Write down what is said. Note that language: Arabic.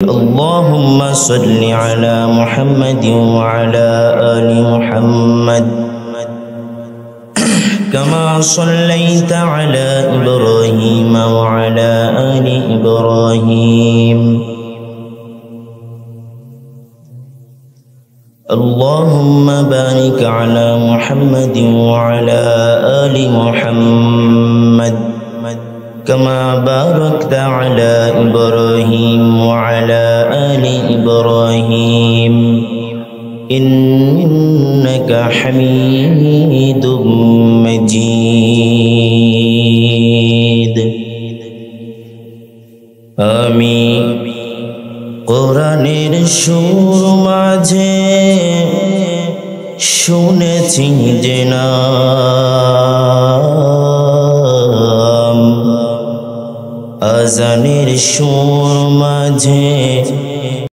اللهم صل على محمد وعلى آل محمد كما صليت على إبراهيم وعلى آل إبراهيم اللهم بارك على محمد وعلى آل محمد كما باركت على إبراهيم وعلى آل إبراهيم إنك حميد مجيد آمين কোরআনের সুর মাঝে শুনেছি যে নাম আজানের সুর মাঝে